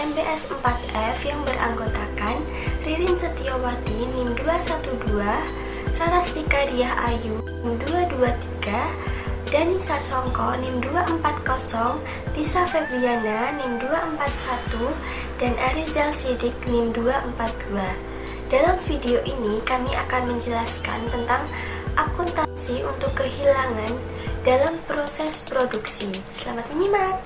MBS 4F yang beranggotakan Ririn Setiawati NIM 212, Rarastika Diah Ayu NIM 223, Danisa Songko NIM 240, Tisa Febriana NIM 241, dan Arizal Sidik NIM 242. Dalam video ini kami akan menjelaskan tentang akuntansi untuk kehilangan dalam proses produksi. Selamat menyimak.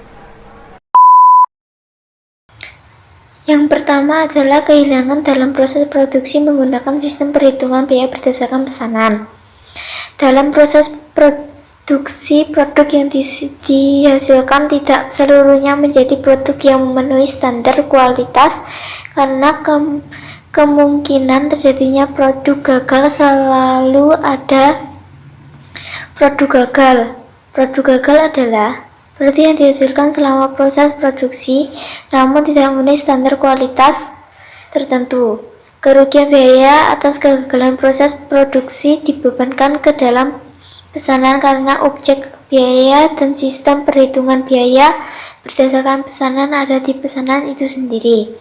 Yang pertama adalah kehilangan dalam proses produksi menggunakan sistem perhitungan biaya berdasarkan pesanan. Dalam proses produksi, produk yang dihasilkan tidak seluruhnya menjadi produk yang memenuhi standar kualitas karena kemungkinan terjadinya produk gagal. Selalu ada produk gagal. Produk gagal adalah produk yang dihasilkan selama proses produksi namun tidak memenuhi standar kualitas tertentu. Kerugian biaya atas kegagalan proses produksi dibebankan ke dalam pesanan karena objek biaya dan sistem perhitungan biaya berdasarkan pesanan ada di pesanan itu sendiri.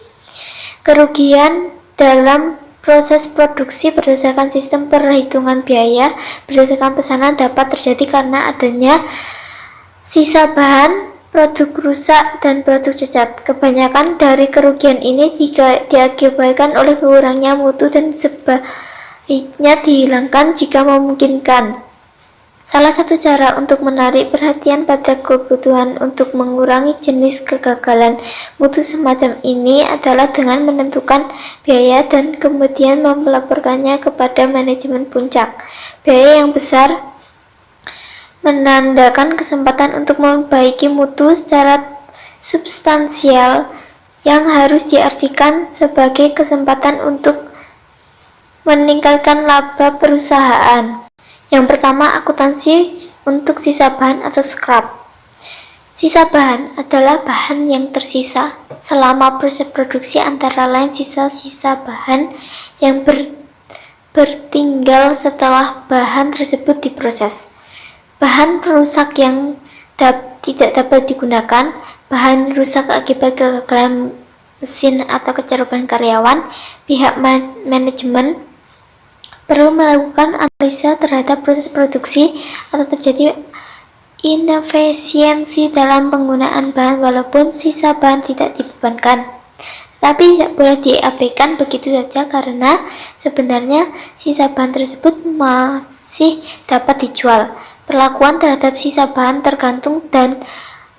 Kerugian dalam proses produksi berdasarkan sistem perhitungan biaya berdasarkan pesanan dapat terjadi karena adanya sisa bahan, produk rusak, dan produk cacat. Kebanyakan dari kerugian ini diakibatkan oleh kurangnya mutu dan sebaiknya dihilangkan jika memungkinkan. Salah satu cara untuk menarik perhatian pada kebutuhan untuk mengurangi jenis kegagalan mutu semacam ini adalah dengan menentukan biaya dan kemudian melaporkannya kepada manajemen puncak. Biaya yang besar menandakan kesempatan untuk memperbaiki mutu secara substansial yang harus diartikan sebagai kesempatan untuk meningkatkan laba perusahaan. Yang pertama, akuntansi untuk sisa bahan atau scrap. Sisa bahan adalah bahan yang tersisa selama proses produksi, antara lain sisa-sisa bahan yang bertinggal setelah bahan tersebut diproses. Bahan rusak yang tidak dapat digunakan, bahan rusak akibat kegagalan mesin atau kecerobohan karyawan, pihak manajemen perlu melakukan analisa terhadap proses produksi atau terjadi inefisiensi dalam penggunaan bahan walaupun sisa bahan tidak dibebankan. Tapi tidak boleh diabaikan begitu saja karena sebenarnya sisa bahan tersebut masih dapat dijual. Perlakuan terhadap sisa bahan tergantung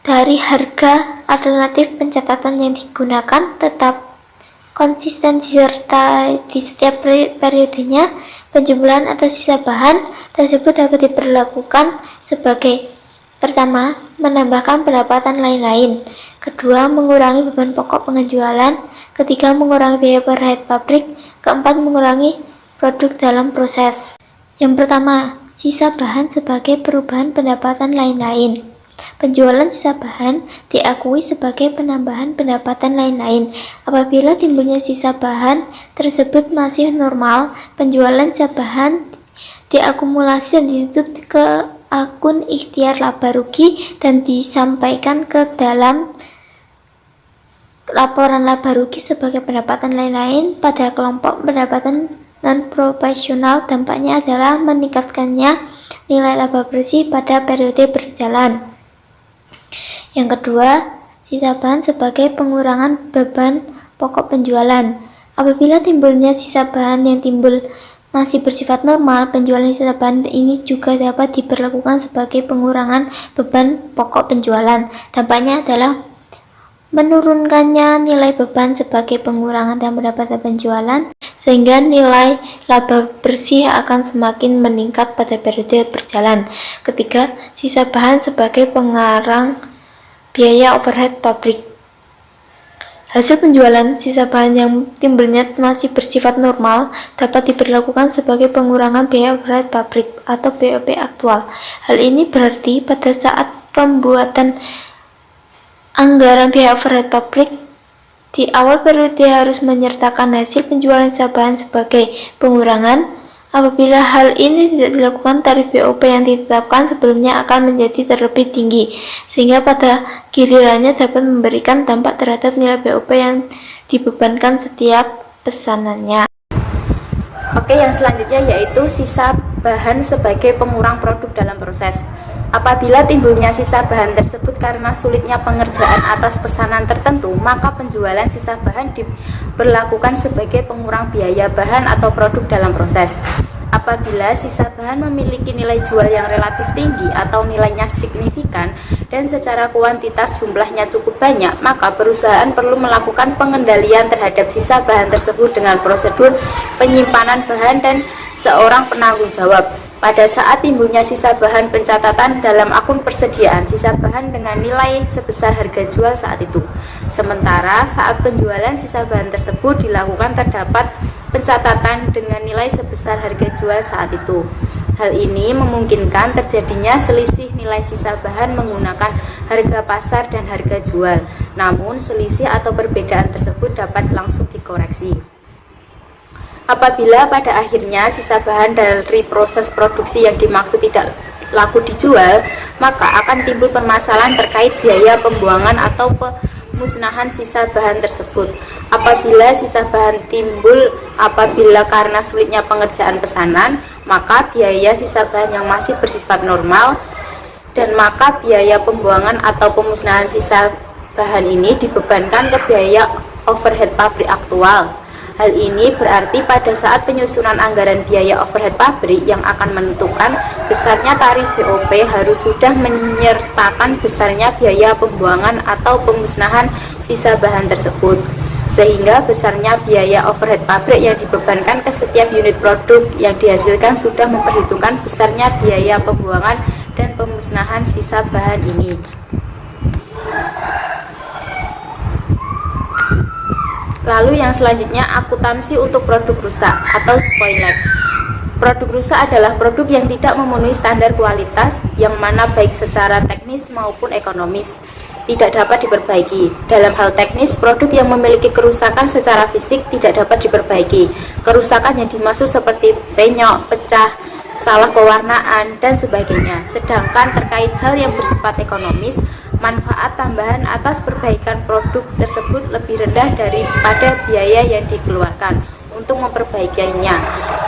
dari harga alternatif pencatatan yang digunakan tetap konsisten serta di setiap periodenya. Penjumlahan atas sisa bahan tersebut dapat diperlakukan sebagai: pertama, menambahkan pendapatan lain-lain; kedua, mengurangi beban pokok penjualan; ketiga, mengurangi biaya overhead pabrik; keempat, mengurangi produk dalam proses. Yang pertama, sisa bahan sebagai perubahan pendapatan lain-lain. Penjualan sisa bahan diakui sebagai penambahan pendapatan lain-lain. Apabila timbulnya sisa bahan tersebut masih normal, penjualan sisa bahan diakumulasi dan ditutup ke akun ikhtiar laba rugi dan disampaikan ke dalam laporan laba rugi sebagai pendapatan lain-lain pada kelompok pendapatan non-profesional. Dampaknya adalah meningkatkannya nilai laba bersih pada periode berjalan. Yang kedua, sisa bahan sebagai pengurangan beban pokok penjualan. Apabila timbulnya sisa bahan yang timbul masih bersifat normal, penjualan sisa bahan ini juga dapat diperlakukan sebagai pengurangan beban pokok penjualan. Dampaknya adalah menurunkannya nilai beban sebagai pengurangan dan pendapatan penjualan, sehingga nilai laba bersih akan semakin meningkat pada periode berjalan. Ketiga, sisa bahan sebagai pengarang biaya overhead pabrik. Hasil penjualan sisa bahan yang timbulnya masih bersifat normal dapat diperlakukan sebagai pengurangan biaya overhead pabrik atau BOP aktual. Hal ini berarti pada saat pembuatan anggaran biaya overhead pabrik di awal periode harus menyertakan hasil penjualan sisa bahan sebagai pengurangan Apabila hal ini tidak dilakukan, tarif BOP yang ditetapkan sebelumnya akan menjadi terlebih tinggi, sehingga pada gilirannya dapat memberikan dampak terhadap nilai BOP yang dibebankan setiap pesanannya. Oke, yang selanjutnya yaitu sisa bahan sebagai pengurang produk dalam proses. Apabila timbulnya sisa bahan tersebut karena sulitnya pengerjaan atas pesanan tertentu, maka penjualan sisa bahan diberlakukan sebagai pengurang biaya bahan atau produk dalam proses. Apabila sisa bahan memiliki nilai jual yang relatif tinggi atau nilainya signifikan dan secara kuantitas jumlahnya cukup banyak, maka perusahaan perlu melakukan pengendalian terhadap sisa bahan tersebut dengan prosedur penyimpanan bahan dan seorang penanggung jawab. Pada saat timbulnya sisa bahan, pencatatan dalam akun persediaan sisa bahan dengan nilai sebesar harga jual saat itu. Sementara saat penjualan sisa bahan tersebut dilakukan, terdapat pencatatan dengan nilai sebesar harga jual saat itu. Hal ini memungkinkan terjadinya selisih nilai sisa bahan menggunakan harga pasar dan harga jual. Namun selisih atau perbedaan tersebut dapat langsung dikoreksi. Apabila pada akhirnya sisa bahan dari proses produksi yang dimaksud tidak laku dijual, maka akan timbul permasalahan terkait biaya pembuangan atau pemusnahan sisa bahan tersebut. Apabila sisa bahan timbul apabila karena sulitnya pengerjaan pesanan, maka biaya sisa bahan yang masih bersifat normal dan maka biaya pembuangan atau pemusnahan sisa bahan ini dibebankan ke biaya overhead pabrik aktual. Hal ini berarti pada saat penyusunan anggaran biaya overhead pabrik yang akan menentukan besarnya tarif BOP harus sudah menyertakan besarnya biaya pembuangan atau pemusnahan sisa bahan tersebut, sehingga besarnya biaya overhead pabrik yang dibebankan ke setiap unit produk yang dihasilkan sudah memperhitungkan besarnya biaya pembuangan dan pemusnahan sisa bahan ini. Lalu yang selanjutnya, akuntansi untuk produk rusak atau spoiled. Produk rusak adalah produk yang tidak memenuhi standar kualitas yang mana baik secara teknis maupun ekonomis tidak dapat diperbaiki. Dalam hal teknis, produk yang memiliki kerusakan secara fisik tidak dapat diperbaiki. Kerusakan yang dimaksud seperti penyok, pecah, salah pewarnaan, dan sebagainya. Sedangkan terkait hal yang bersifat ekonomis, manfaat tambahan atas perbaikan produk tersebut lebih rendah daripada biaya yang dikeluarkan untuk memperbaikinya.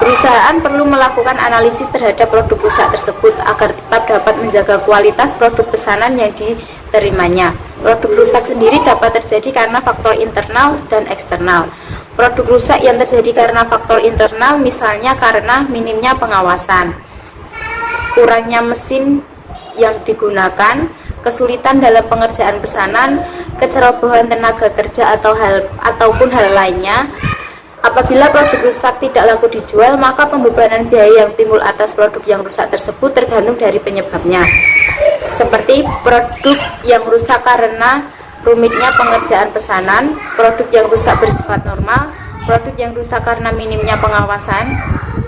Perusahaan perlu melakukan analisis terhadap produk rusak tersebut agar tetap dapat menjaga kualitas produk pesanan yang diterimanya. Produk rusak sendiri dapat terjadi karena faktor internal dan eksternal. Produk rusak yang terjadi karena faktor internal misalnya karena minimnya pengawasan, kurangnya mesin yang digunakan, kesulitan dalam pengerjaan pesanan, kecerobohan tenaga kerja ataupun hal lainnya. Apabila produk rusak tidak laku dijual, maka pembebanan biaya yang timbul atas produk yang rusak tersebut tergantung dari penyebabnya. Seperti produk yang rusak karena rumitnya pengerjaan pesanan, produk yang rusak bersifat normal, produk yang rusak karena minimnya pengawasan,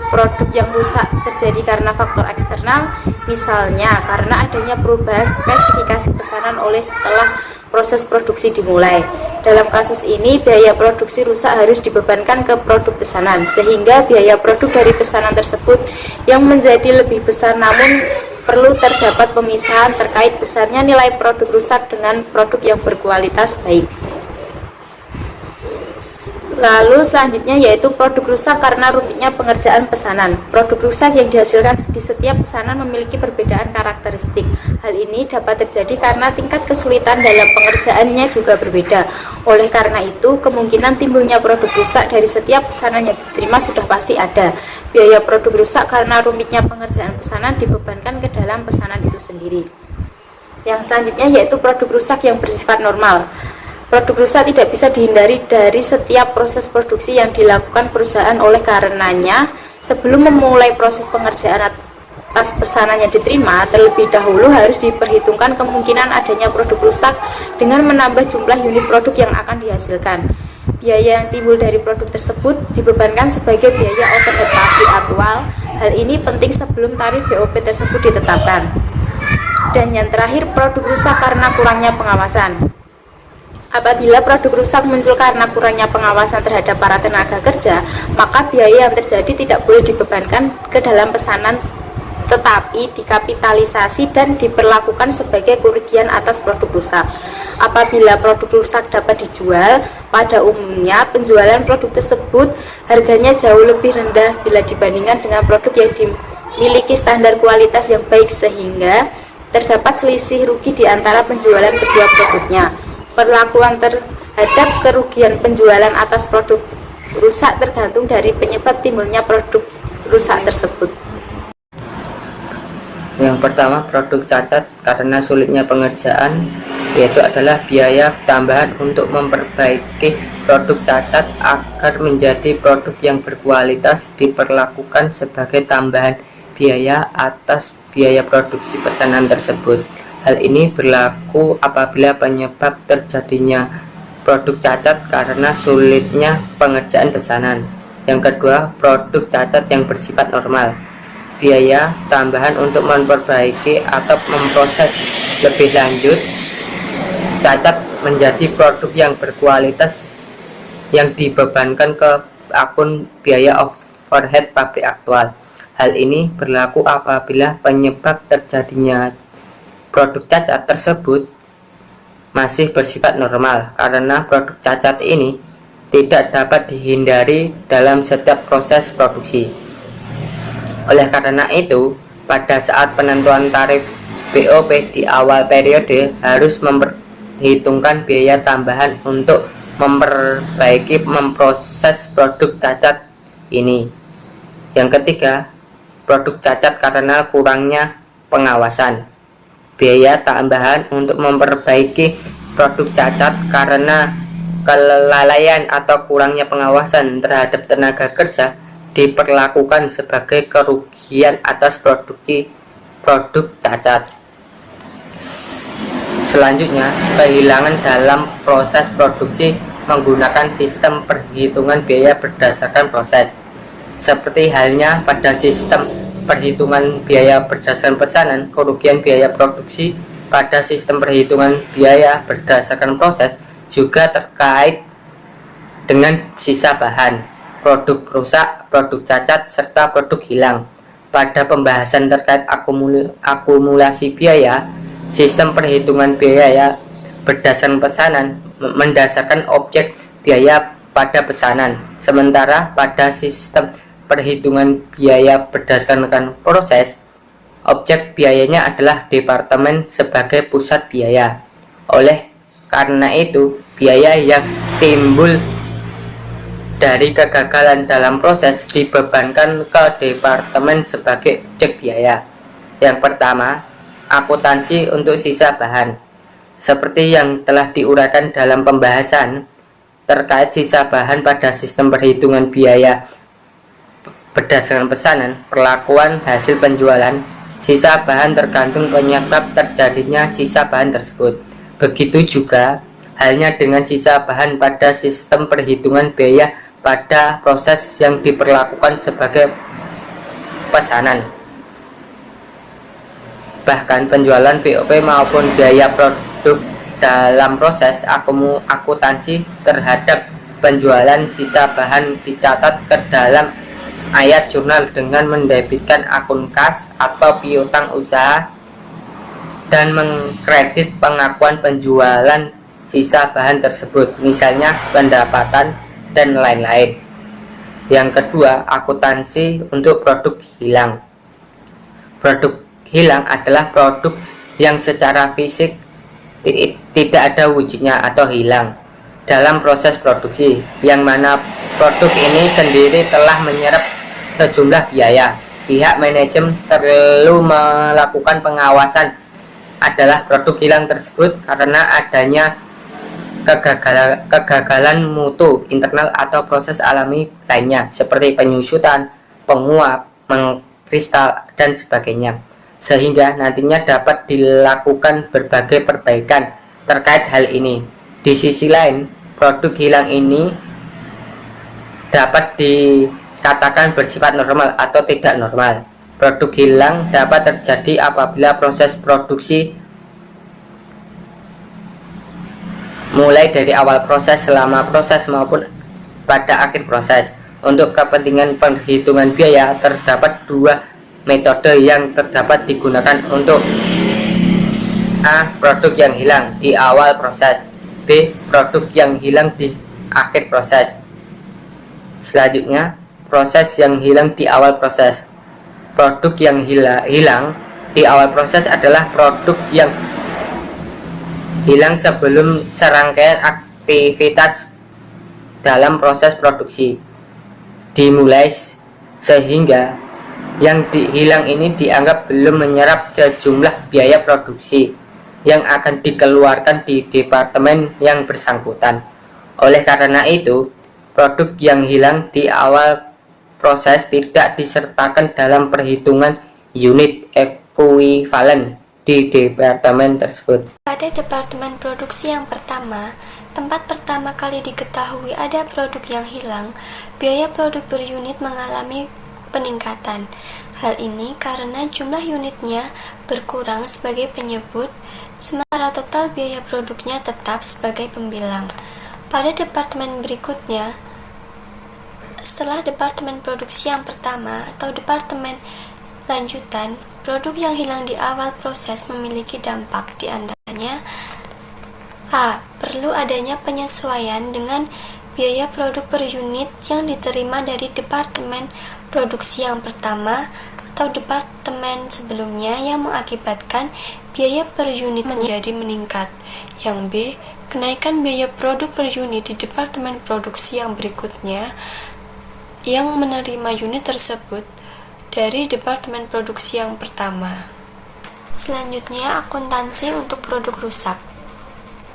produk yang rusak terjadi karena faktor eksternal, misalnya karena adanya perubahan spesifikasi pesanan setelah proses produksi dimulai. Dalam kasus ini, biaya produksi rusak harus dibebankan ke produk pesanan, sehingga biaya produk dari pesanan tersebut yang menjadi lebih besar, namun perlu terdapat pemisahan terkait besarnya nilai produk rusak dengan produk yang berkualitas baik. Lalu selanjutnya yaitu produk rusak karena rumitnya pengerjaan pesanan. Produk rusak yang dihasilkan di setiap pesanan memiliki perbedaan karakteristik. Hal ini dapat terjadi karena tingkat kesulitan dalam pengerjaannya juga berbeda. Oleh karena itu, kemungkinan timbulnya produk rusak dari setiap pesanan yang diterima sudah pasti ada. Biaya produk rusak karena rumitnya pengerjaan pesanan dibebankan ke dalam pesanan itu sendiri. Yang selanjutnya yaitu produk rusak yang bersifat normal. Produk rusak tidak bisa dihindari dari setiap proses produksi yang dilakukan perusahaan, oleh karenanya sebelum memulai proses pengerjaan atas pesanan yang diterima, terlebih dahulu harus diperhitungkan kemungkinan adanya produk rusak dengan menambah jumlah unit produk yang akan dihasilkan. Biaya yang timbul dari produk tersebut dibebankan sebagai biaya overhead pabrik aktual. Hal ini penting sebelum tarif BOP tersebut ditetapkan. Dan yang terakhir, produk rusak karena kurangnya pengawasan. Apabila produk rusak muncul karena kurangnya pengawasan terhadap para tenaga kerja, maka biaya yang terjadi tidak boleh dibebankan ke dalam pesanan, tetapi dikapitalisasi dan diperlakukan sebagai kerugian atas produk rusak. Apabila produk rusak dapat dijual, pada umumnya penjualan produk tersebut harganya jauh lebih rendah bila dibandingkan dengan produk yang dimiliki standar kualitas yang baik, sehingga terdapat selisih rugi di antara penjualan kedua produknya. Perlakuan terhadap kerugian penjualan atas produk rusak tergantung dari penyebab timbulnya produk rusak tersebut. Yang pertama, produk cacat karena sulitnya pengerjaan, yaitu adalah biaya tambahan untuk memperbaiki produk cacat agar menjadi produk yang berkualitas diperlakukan sebagai tambahan biaya atas biaya produksi pesanan tersebut. Hal ini berlaku apabila penyebab terjadinya produk cacat karena sulitnya pengerjaan pesanan. Yang kedua, produk cacat yang bersifat normal. Biaya tambahan untuk memperbaiki atau memproses lebih lanjut cacat menjadi produk yang berkualitas yang dibebankan ke akun biaya overhead pabrik aktual. Hal ini berlaku apabila penyebab terjadinya produk cacat tersebut masih bersifat normal, karena produk cacat ini tidak dapat dihindari dalam setiap proses produksi. Oleh karena itu, pada saat penentuan tarif BOP di awal periode harus memperhitungkan biaya tambahan untuk memperbaiki memproses produk cacat ini. Yang ketiga, produk cacat karena kurangnya pengawasan. Biaya tambahan untuk memperbaiki produk cacat karena kelalaian atau kurangnya pengawasan terhadap tenaga kerja diperlakukan sebagai kerugian atas produksi produk cacat. Selanjutnya, kehilangan dalam proses produksi menggunakan sistem perhitungan biaya berdasarkan proses. Seperti halnya pada sistem perhitungan biaya berdasarkan pesanan, kerugian biaya produksi pada sistem perhitungan biaya berdasarkan proses juga terkait dengan sisa bahan, produk rusak, produk cacat, serta produk hilang. Pada pembahasan terkait akumulasi biaya, sistem perhitungan biaya berdasarkan pesanan mendasarkan objek biaya pada pesanan, sementara pada sistem perhitungan biaya berdasarkan proses, objek biayanya adalah departemen sebagai pusat biaya. Oleh karena itu, biaya yang timbul dari kegagalan dalam proses dibebankan ke departemen sebagai objek biaya. Yang pertama, akuntansi untuk sisa bahan. Seperti yang telah diuraikan dalam pembahasan terkait sisa bahan pada sistem perhitungan biaya berdasarkan pesanan, perlakuan hasil penjualan, sisa bahan tergantung penyebab terjadinya sisa bahan tersebut. Begitu juga halnya dengan sisa bahan pada sistem perhitungan biaya pada proses yang diperlakukan sebagai pesanan. Bahkan penjualan BOP maupun biaya produk dalam proses akuntansi terhadap penjualan sisa bahan dicatat ke dalam ayat jurnal dengan mendebitkan akun kas atau piutang usaha dan mengkredit pengakuan penjualan sisa bahan tersebut, misalnya pendapatan dan lain-lain. Yang kedua, akuntansi untuk produk hilang. Produk hilang adalah produk yang secara fisik tidak ada wujudnya atau hilang dalam proses produksi, yang mana produk ini sendiri telah menyerap sejumlah biaya. Pihak manajemen perlu melakukan pengawasan adalah produk hilang tersebut karena adanya kegagalan mutu internal atau proses alami lainnya seperti penyusutan, penguap, mengkristal, dan sebagainya, sehingga nantinya dapat dilakukan berbagai perbaikan terkait hal ini. Di sisi lain, produk hilang ini dapat dikatakan bersifat normal atau tidak normal. Produk hilang dapat terjadi apabila proses produksi mulai dari awal proses, selama proses maupun pada akhir proses. Untuk kepentingan perhitungan biaya, terdapat dua metode yang terdapat digunakan untuk A. Produk yang hilang di awal proses, B. Produk yang hilang di akhir proses. Selanjutnya, proses yang hilang di awal proses. Produk yang hilang di awal proses adalah produk yang hilang sebelum serangkaian aktivitas dalam proses produksi dimulai, sehingga yang hilang ini dianggap belum menyerap sejumlah biaya produksi yang akan dikeluarkan di departemen yang bersangkutan. Oleh karena itu, produk yang hilang di awal proses tidak disertakan dalam perhitungan unit ekuivalen di departemen tersebut. Pada departemen produksi yang pertama, tempat pertama kali diketahui ada produk yang hilang, biaya produk per unit mengalami peningkatan. Hal ini karena jumlah unitnya berkurang sebagai penyebut, sementara total biaya produknya tetap sebagai pembilang. Pada departemen berikutnya, setelah departemen produksi yang pertama atau departemen lanjutan, produk yang hilang di awal proses memiliki dampak, di antaranya A. Perlu adanya penyesuaian dengan biaya produk per unit yang diterima dari departemen produksi yang pertama atau departemen sebelumnya yang mengakibatkan biaya per unit menjadi meningkat. Yang B. Kenaikan biaya produk per unit di departemen produksi yang berikutnya yang menerima unit tersebut dari departemen produksi yang pertama. Selanjutnya, akuntansi untuk produk rusak.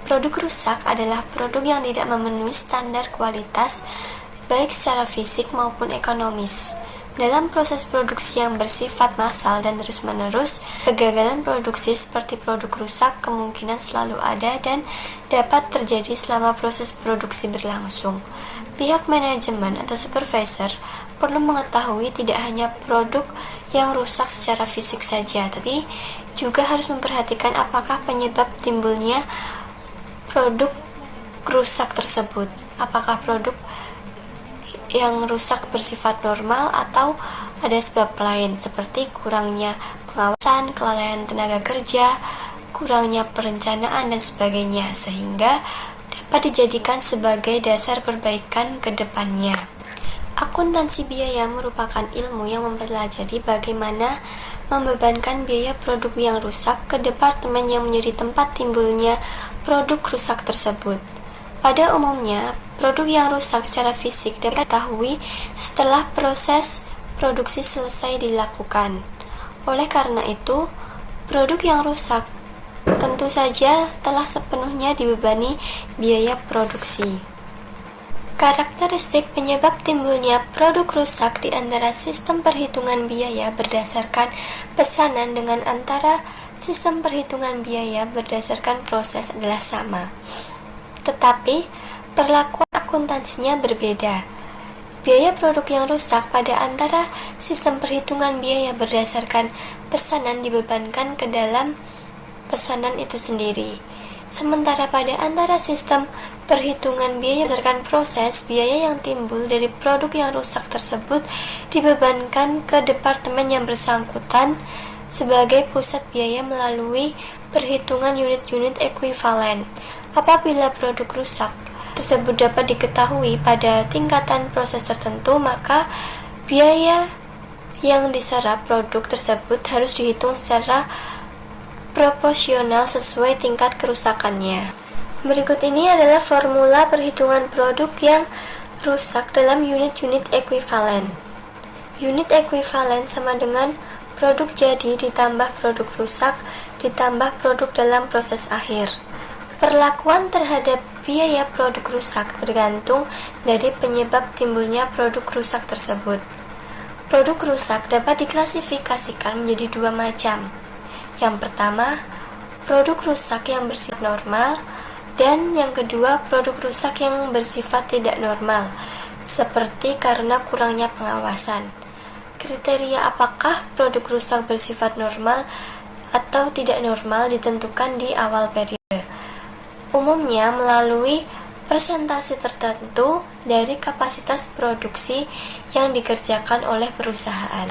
Produk rusak adalah produk yang tidak memenuhi standar kualitas baik secara fisik maupun ekonomis. Dalam proses produksi yang bersifat massal dan terus-menerus, kegagalan produksi seperti produk rusak kemungkinan selalu ada dan dapat terjadi selama proses produksi berlangsung. Pihak manajemen atau supervisor perlu mengetahui tidak hanya produk yang rusak secara fisik saja, tapi juga harus memperhatikan apakah penyebab timbulnya produk rusak tersebut. Apakah produk yang rusak bersifat normal atau ada sebab lain seperti kurangnya pengawasan, kelalaian tenaga kerja, kurangnya perencanaan dan sebagainya, sehingga dapat dijadikan sebagai dasar perbaikan ke depannya. Akuntansi biaya merupakan ilmu yang mempelajari bagaimana membebankan biaya produk yang rusak ke departemen yang menjadi tempat timbulnya produk rusak tersebut. Pada umumnya, produk yang rusak secara fisik dapat diketahui setelah proses produksi selesai dilakukan. Oleh karena itu, produk yang rusak tentu saja telah sepenuhnya dibebani biaya produksi. Karakteristik penyebab timbulnya produk rusak di antara sistem perhitungan biaya berdasarkan pesanan dengan antara sistem perhitungan biaya berdasarkan proses adalah sama, tetapi perlakuan akuntansinya berbeda. Biaya produk yang rusak pada antara sistem perhitungan biaya berdasarkan pesanan dibebankan ke dalam pesanan itu sendiri. Sementara pada antara sistem perhitungan biaya berdasarkan proses, biaya yang timbul dari produk yang rusak tersebut dibebankan ke departemen yang bersangkutan sebagai pusat biaya melalui perhitungan unit-unit ekuivalen. Apabila produk rusak tersebut dapat diketahui pada tingkatan proses tertentu, maka biaya yang diserap produk tersebut harus dihitung secara proporsional sesuai tingkat kerusakannya. Berikut ini adalah formula perhitungan produk yang rusak dalam unit-unit ekuivalen. Unit ekuivalen sama dengan produk jadi ditambah produk rusak ditambah produk dalam proses akhir. Perlakuan terhadap biaya produk rusak tergantung dari penyebab timbulnya produk rusak tersebut. Produk rusak dapat diklasifikasikan menjadi dua macam. Yang pertama, produk rusak yang bersifat normal, dan yang kedua, produk rusak yang bersifat tidak normal, seperti karena kurangnya pengawasan. Kriteria apakah produk rusak bersifat normal atau tidak normal ditentukan di awal periode. umumnya melalui persentase tertentu dari kapasitas produksi yang dikerjakan oleh perusahaan.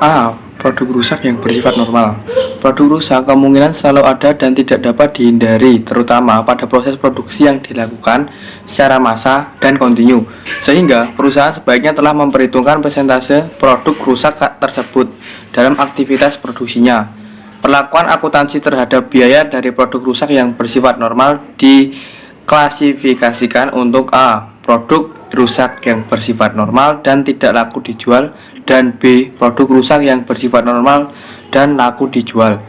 A. Produk rusak yang bersifat normal. Produk rusak kemungkinan selalu ada dan tidak dapat dihindari, terutama pada proses produksi yang dilakukan secara massal dan kontinu, sehingga perusahaan sebaiknya telah memperhitungkan persentase produk rusak tersebut dalam aktivitas produksinya. Perlakuan akuntansi terhadap biaya dari produk rusak yang bersifat normal diklasifikasikan untuk A. Produk rusak yang bersifat normal dan tidak laku dijual, dan B. Produk rusak yang bersifat normal dan laku dijual.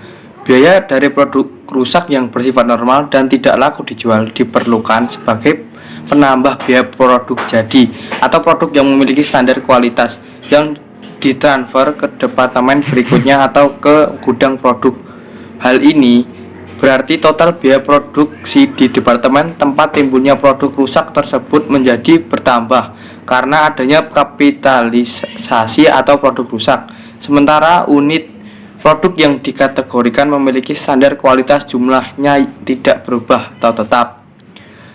Biaya dari produk rusak yang bersifat normal dan tidak laku dijual diperlukan sebagai penambah biaya produk jadi atau produk yang memiliki standar kualitas yang ditransfer ke departemen berikutnya atau ke gudang produk. Hal ini berarti total biaya produksi di departemen tempat timbulnya produk rusak tersebut menjadi bertambah karena adanya kapitalisasi atau produk rusak. Sementara unit produk yang dikategorikan memiliki standar kualitas jumlahnya tidak berubah atau tetap,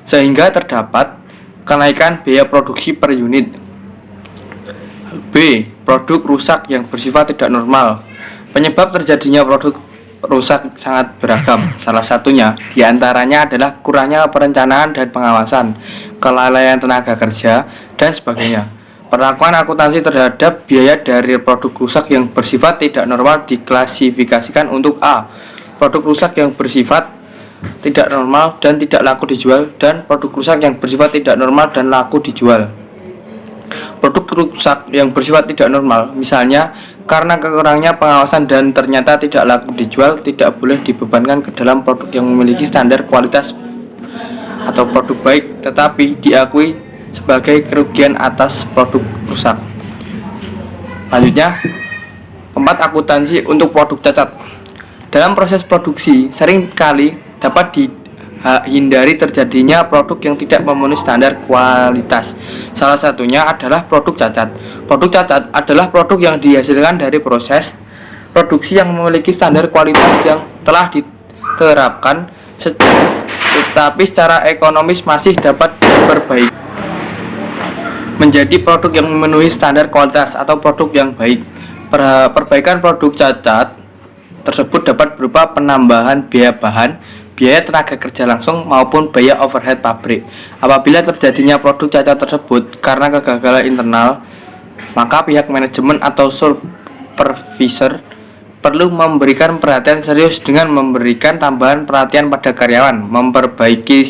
sehingga terdapat kenaikan biaya produksi per unit. B. Produk rusak yang bersifat tidak normal. Penyebab terjadinya produk rusak sangat beragam. Salah satunya diantaranya adalah kurangnya perencanaan dan pengawasan, kelalaian tenaga kerja, dan sebagainya. Perlakuan akuntansi terhadap biaya dari produk rusak yang bersifat tidak normal diklasifikasikan untuk A. Produk rusak yang bersifat tidak normal dan tidak laku dijual, dan produk rusak yang bersifat tidak normal dan laku dijual. Produk rusak yang bersifat tidak normal, misalnya karena kekurangnya pengawasan dan ternyata tidak laku dijual, tidak boleh dibebankan ke dalam produk yang memiliki standar kualitas atau produk baik, tetapi diakui sebagai kerugian atas produk rusak. Selanjutnya, 4. Akuntansi untuk produk cacat. Dalam proses produksi, seringkali dapat dihindari terjadinya produk yang tidak memenuhi standar kualitas. Salah satunya adalah produk cacat. Produk cacat adalah produk yang dihasilkan dari proses produksi yang memiliki standar kualitas yang telah diterapkan, tetapi secara ekonomis masih dapat diperbaiki menjadi produk yang memenuhi standar kualitas atau produk yang baik. Perbaikan produk cacat tersebut dapat berupa penambahan biaya bahan, biaya tenaga kerja langsung, maupun biaya overhead pabrik. Apabila terjadinya produk cacat tersebut karena kegagalan internal, maka pihak manajemen atau supervisor perlu memberikan perhatian serius dengan memberikan tambahan perhatian pada karyawan, memperbaiki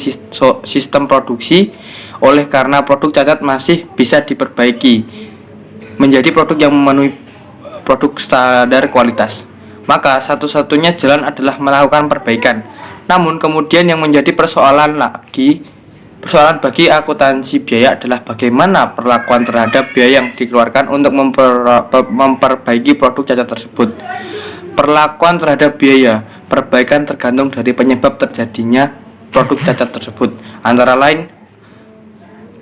sistem produksi. Oleh karena produk cacat masih bisa diperbaiki menjadi produk yang memenuhi produk standar kualitas, maka satu-satunya jalan adalah melakukan perbaikan. Namun kemudian yang menjadi persoalan bagi akuntansi biaya adalah bagaimana perlakuan terhadap biaya yang dikeluarkan untuk memperbaiki produk cacat tersebut. Perlakuan terhadap biaya perbaikan tergantung dari penyebab terjadinya produk cacat tersebut, antara lain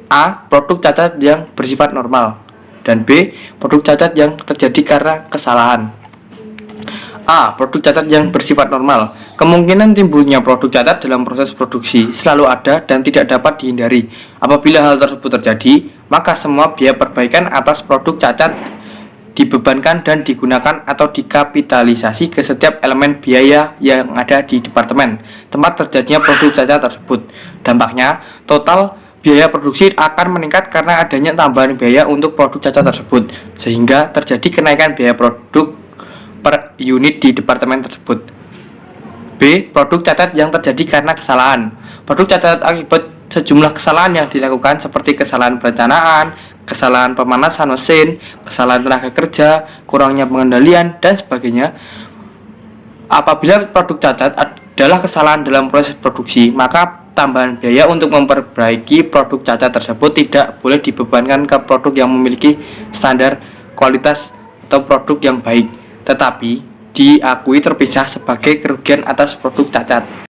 A. Produk cacat yang bersifat normal, dan B. Produk cacat yang terjadi karena kesalahan. A. Produk cacat yang bersifat normal. Kemungkinan timbulnya produk cacat dalam proses produksi selalu ada dan tidak dapat dihindari. Apabila hal tersebut terjadi, maka semua biaya perbaikan atas produk cacat dibebankan dan digunakan atau dikapitalisasi ke setiap elemen biaya yang ada di departemen tempat terjadinya produk cacat tersebut. Dampaknya, total biaya produksi akan meningkat karena adanya tambahan biaya untuk produk cacat tersebut, sehingga terjadi kenaikan biaya produk per unit di departemen tersebut. B. Produk cacat yang terjadi karena kesalahan. Produk cacat akibat sejumlah kesalahan yang dilakukan seperti kesalahan perencanaan, kesalahan pemanasan mesin, kesalahan tenaga kerja, kurangnya pengendalian, dan sebagainya. Apabila produk cacat adalah kesalahan dalam proses produksi, maka tambahan biaya untuk memperbaiki produk cacat tersebut tidak boleh dibebankan ke produk yang memiliki standar kualitas atau produk yang baik, tetapi diakui terpisah sebagai kerugian atas produk cacat.